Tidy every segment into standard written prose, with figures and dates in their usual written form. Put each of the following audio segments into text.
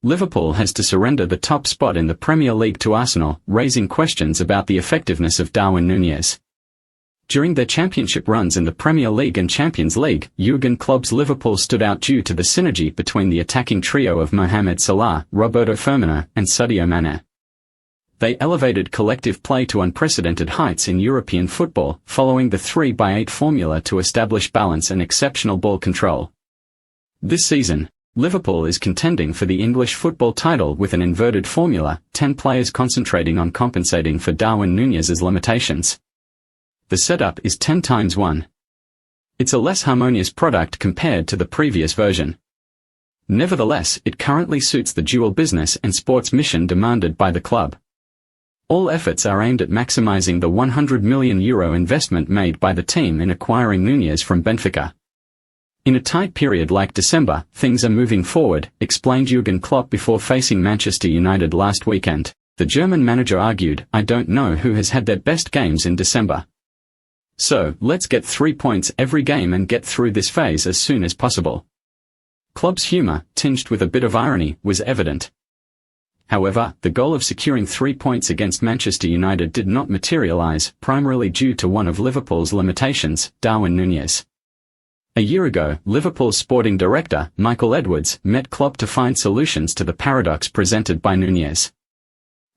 Liverpool has to surrender the top spot in the Premier League to Arsenal, raising questions about the effectiveness of Darwin Nunez. During their championship runs in the Premier League and Champions League, Jurgen Klopp's Liverpool stood out due to the synergy between the attacking trio of Mohamed Salah, Roberto Firmino, and Sadio Mane. They elevated collective play to unprecedented heights in European football, following the 3x8 formula to establish balance and exceptional ball control. This season, Liverpool is contending for the English football title with an inverted formula, 10 players concentrating on compensating for Darwin Nunez's limitations. The setup is 10 times 1. It's a less harmonious product compared to the previous version. Nevertheless, it currently suits the dual business and sports mission demanded by the club. All efforts are aimed at maximizing the €100 million investment made by the team in acquiring Nunez from Benfica. In a tight period like December, things are moving forward, explained Jurgen Klopp before facing Manchester United last weekend. The German manager argued, "I don't know who has had their best games in December. So, let's get 3 points every game and get through this phase as soon as possible." Klopp's humour, tinged with a bit of irony, was evident. However, the goal of securing 3 points against Manchester United did not materialise, primarily due to one of Liverpool's limitations, Darwin Nunez. A year ago, Liverpool's sporting director, Michael Edwards, met Klopp to find solutions to the paradox presented by Nunez.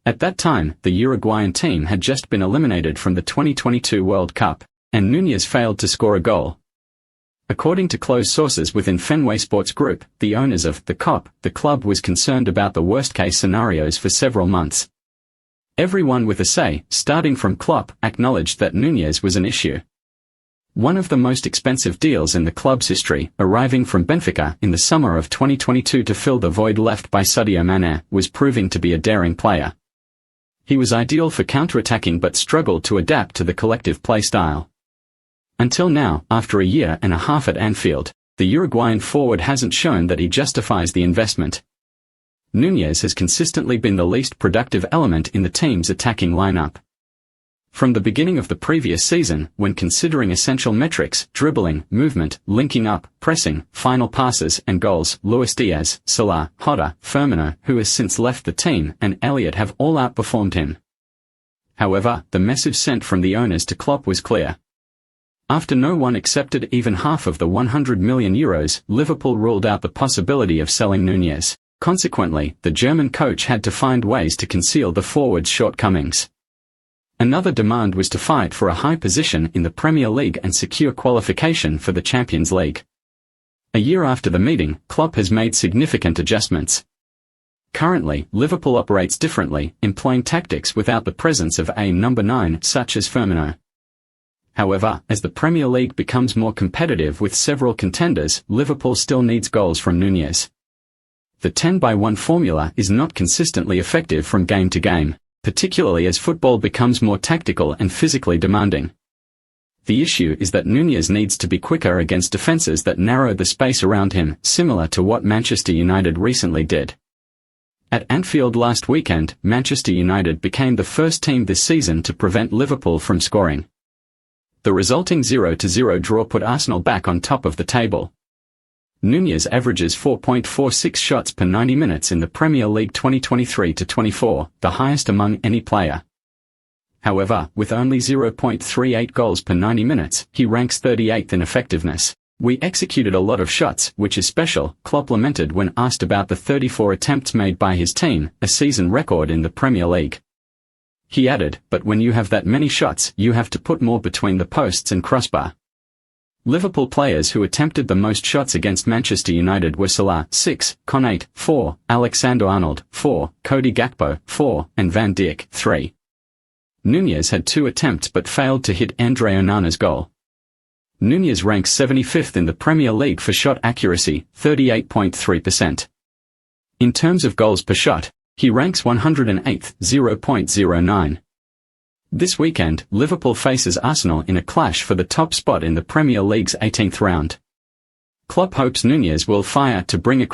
At that time, the Uruguayan team had just been eliminated from the 2022 World Cup, and Nunez failed to score a goal. According to close sources within Fenway Sports Group, the owners of the club was concerned about the worst-case scenarios for several months. Everyone with a say, starting from Klopp, acknowledged that Nunez was an issue. One of the most expensive deals in the club's history, arriving from Benfica in the summer of 2022 to fill the void left by Sadio Mane, was proving to be a daring player. He was ideal for counter-attacking but struggled to adapt to the collective play style. Until now, after a year and a half at Anfield, the Uruguayan forward hasn't shown that he justifies the investment. Nunez has consistently been the least productive element in the team's attacking lineup. From the beginning of the previous season, when considering essential metrics, dribbling, movement, linking up, pressing, final passes and goals, Luis Diaz, Salah, Jota, Firmino, who has since left the team, and Elliott have all outperformed him. However, the message sent from the owners to Klopp was clear. After no one accepted even half of the €100 million, Liverpool ruled out the possibility of selling Nunez. Consequently, the German coach had to find ways to conceal the forward's shortcomings. Another demand was to fight for a high position in the Premier League and secure qualification for the Champions League. A year after the meeting, Klopp has made significant adjustments. Currently, Liverpool operates differently, employing tactics without the presence of a number 9 such as Firmino. However, as the Premier League becomes more competitive with several contenders, Liverpool still needs goals from Nunez. The 10x1 formula is not consistently effective from game to game, particularly as football becomes more tactical and physically demanding. The issue is that Nunez needs to be quicker against defences that narrow the space around him, similar to what Manchester United recently did. At Anfield last weekend, Manchester United became the first team this season to prevent Liverpool from scoring. The resulting 0-0 draw put Arsenal back on top of the table. Nunez averages 4.46 shots per 90 minutes in the Premier League 2023-24, the highest among any player. However, with only 0.38 goals per 90 minutes, he ranks 38th in effectiveness. "We executed a lot of shots, which is special," Klopp lamented when asked about the 34 attempts made by his team, a season record in the Premier League. He added, "But when you have that many shots, you have to put more between the posts and crossbar." Liverpool players who attempted the most shots against Manchester United were Salah 6, Con 8, 4, Alexander-Arnold 4, Cody Gakpo 4, and Van Dijk 3. Nunez had 2 attempts but failed to hit Andre Onana's goal. Nunez ranks 75th in the Premier League for shot accuracy, 38.3%. In terms of goals per shot, he ranks 108th, 0.09. This weekend, Liverpool faces Arsenal in a clash for the top spot in the Premier League's 18th round. Klopp hopes Nunez will fire to bring a